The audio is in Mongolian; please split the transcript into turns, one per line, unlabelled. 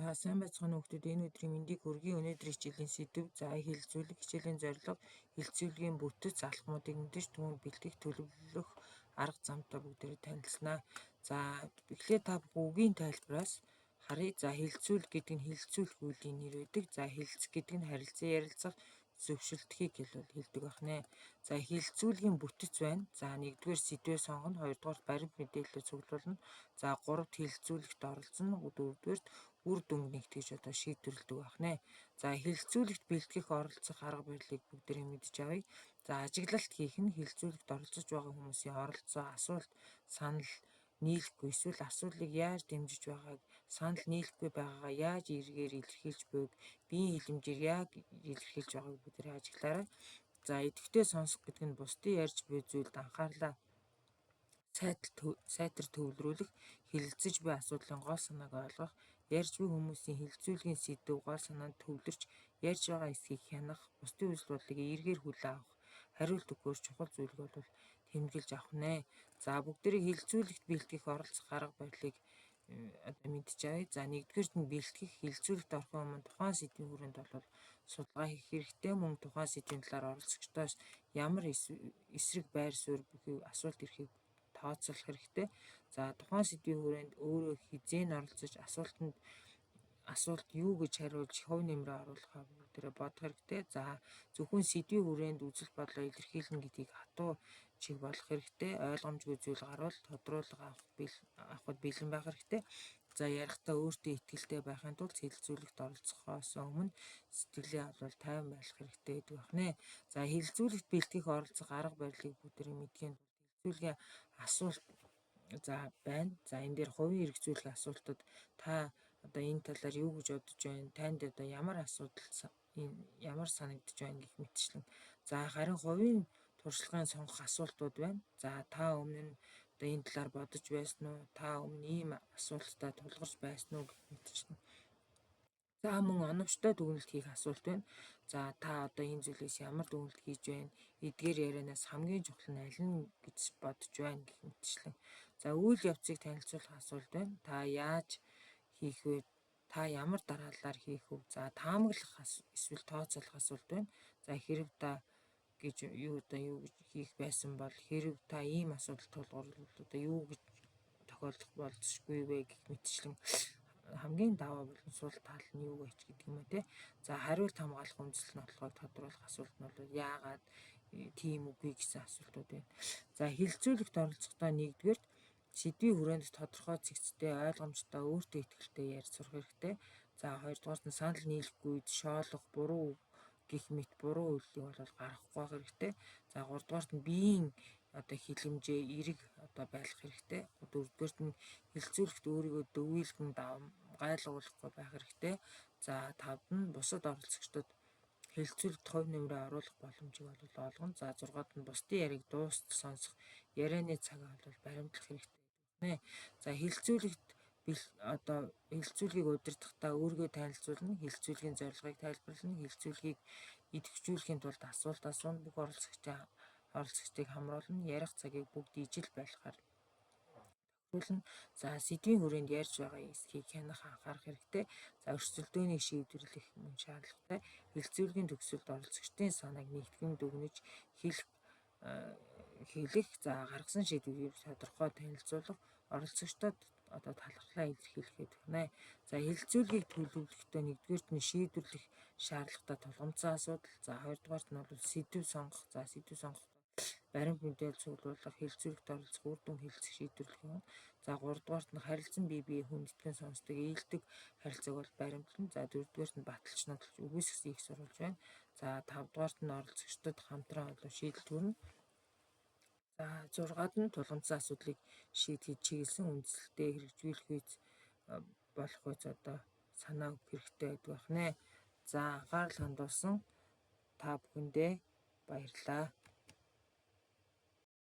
За сайн байцгаана уу хүмүүс, энэ өдрийн мэндийг хүргэе. Өнөөдрийн хичээлийн сэдэв за хилцүүлэг, хичээлийн зорилго, хилцүүлгийн бүтэц алхмуудыг мэдээж түүнд бэлтгэх, төлөвлөх арга замтай бүгдээрээ танилцсанаа. За эхлээд та үгийн тайлбараас харъя. За хилцүүл гэдэг нь хилцүүлэх үеийн нэр байдаг. За хилцэх гэдэг нь харилцан ярилцах, зөвшөлдөхийг хэлдэг байна. За хилцүүлгийн бүтэц байна. За нэгдүгээр сэдвээ сонгоно, хоёрдугаар баримт мэдээлэлээ цуглуулна. За гуравт хилцүүлэгт оролцоно, дөрөвдүгээрт үр дүнг нэгтгэж шийдвэрлэдэг байна. За хилцүүлэгт бэлтгэх оролцох арга барилыг бүгдээрээ мэдж авъя. За ажиглалт хийх нь хилцүүлэгт оролцож байгаа хүмүүсийн оролцоо, асуулт, санал нийлэхгүй эсвэл асуудлыг яаж дэмжиж байгааг, санал нийлэхгүй байгаагаа яаж эргээр илэрхийлж буйг, биеийн хэлэмжээр яг илэрхийлж байгааг бүгдээрээ ажиглаарай. За идэвхтэй сонсох гэдэг нь бусдын ярьж буй зүйлд анхаарлаа сайтар төвлөрүүлэх, хэлэлцэж буй асуудлын гол санааг ойлгох, ярьж буй хүмүүсийн хилцүүлгийн сэдэв гол санаанд төвлөрч ярьж байгаа эсхийг хянах, бусдын үзэл бодлыг эргээр хүлээн авах, хариулт өгөхөөр чухал зүйлг бол тэмдэглэж авах нэ. За бүгдээрээ хилцүүлэгт бэлтгэх оролцох арга барилыг мэдчихэе. За нэгдүгээрт нь бэлтгэх, хилцүүлэгт орохын өмнө тухайн сэдвийн хүрээнд бол судалгаа хийх хэрэгтэй. Мөн тухайн сэдвийн талаар оролцогчдоос ямар эсрэг байр суурь бүхий асуулт ирэхийг тооцоолох хэрэгтэй. За тухайн сэдвийн хүрээнд өөрөө хизээн оролцож асуулт юу гэж хариулж хувь нэмрээ оруулахаа бүгдээрээ бодох хэрэгтэй. За зөвхөн сэдвийн хүрээнд үзэл бодлоо илэрхийлнэ гэдгийг хатуу чиг болох хэрэгтэй. Ойлгомжгүй зүйл гарвал тодруулга авахд бэлэн байх хэрэгтэй. За ярихдаа өөртөө итгэлтэй байхын тулд хилцүүлэгт оролцохоос өмнө сэтгэлээ авал тайван байх хэрэгтэй гэдэг байна. За хилцүүлэгт бэлтгэх оролцох арга барилыг бүгдээрээ мэдхийн тулд хилцүүлгийн асуулт за байна. За энэ дээр хувийн хэрэгцүүлэх асуултад та одоо энэ талаар юу гэж бодож байна? Танд одоо ямар асуудал ямар санагдаж байна гэх мэтчлэн. За харин хувийн туршлагын сонгох асуултууд байна. За та өмнө нь одоо энэ талаар бодож байсан уу? Та өмнө ийм асуулттай тулгарч байсан уу гэх мэтчлэн. За мөн оновчтой дүгнэлт хийх асуулт байна. За та одоо энэ зүйлээс ямар дүгнэлт хийж байна? Эдгээр ярианаас хамгийн чухал нь аль нь гэж бодож байна гэх мэтчлэн. За үйл явцыг танилцуулах асуулт байна. Та яаж хийх вэ? Та ямар дараалалаар хийх вэ? За таамаглах эсвэл тооцоолох асуулт байна. За хэрэг та гэж юу гэж хийх байсан бол хэрэг та ийм асуудал тулгарвал одоо юу гэж тохиолдох болзошгүй вэ гэх мэтчлэн хамгийн даваа болон сул тал нь юу вэ гэдэг юм те. За хариулт хамгаалах үндэслэл нотлохыг тодруулах асуулт нь бол яагаад тийм үгүй гэсэн асуултууд байна. За хилцүүлэгт оролцохдоо нэгдүгээрт сэдвийн хүрээнд тодорхой зэгцтэй, ойлгомжтой, өөртөө итгэлтэй ярьж сурах хэрэгтэй. За хоёрдугаарт нь санал нийлэхгүй үед шоолох, буруу гэх мэт буруу үйлдэл бол гаргахгүй байх хэрэгтэй. За гуравдугаарт нь биеийн одоо хилэмжээ эрэг одоо байлгах хэрэгтэй. Дөрөвдүгээрт нь хилцүүлэгт өөрийгөө дөвийлгэн гайлгуулахгүй байх хэрэгтэй. За тавд нь бусад оролцогчдод хилцүүлэгт хувь нэмрээ оруулах боломжийг бол олгоно. За 6-д нь бусдын яриг дуустал сонсох, ярианы цагаа бол баримтлах хэрэгтэй байна. За хилцүүлэгт одоо хилцүүлгийг удирдахдаа өөрийгөө танилцуулна, хилцүүлгийн зорилгыг тайлбарлана, хилцүүлгийг идэвхжүүлэхийн тулд асуулт асууна, бүх оролцогчдыг хамруулна, ярих цагийг бүгд ижил байлгахаар тохируулна. За сэдвийн хүрээнд ярьж байгаа эсхийг хянах анхаарах хэрэгтэй. За өрсөлдөөнийг шийдвэрлэх мөн шаардлагатай. Хилцүүлгийн төгсөлд оролцогчдын санааг нэгтгэн дүгнэж хэлэх, за гаргасан шийдвэрийг тодорхой танилцуулах, оролцогчдод одоо талархлаа илэрхийлэх гэдэг байна. За хилцүүлгийг төлөвлөхдөө нэгдүгээрт нь шийдвэрлэх шаардлагатай тулгымцсан асуудал, за хоёрдугаарт нь бол сэдв сонгох, за сэдв сонгох баримт мэдээлэл цуглуулах, хилцүүлэгт оролцох, үр дүн хэлцэх шийдвэрлэх юм. За гуравдугаарт нь харилцан бие биеийг хүндэтгэн сонсдог, ээлдэг харилцааг бол баримтлан. За дөрөвдүгээрт нь баталж нотлож үгүйсгэж их сурвалж байна. За тавдугаарт нь оролцогчдод хамтран шийдэлт хүрнэ. За 6-ад нь тулгымцсан асуудлыг шийдэхэд чиглэсэн үндсэлтэд хэрэгжүүлэх үйс болох үйс одоо санаа өгөх хэрэгтэй байдаг байна. За анхаарал хандуулсан та бүхэндээ баярлалаа.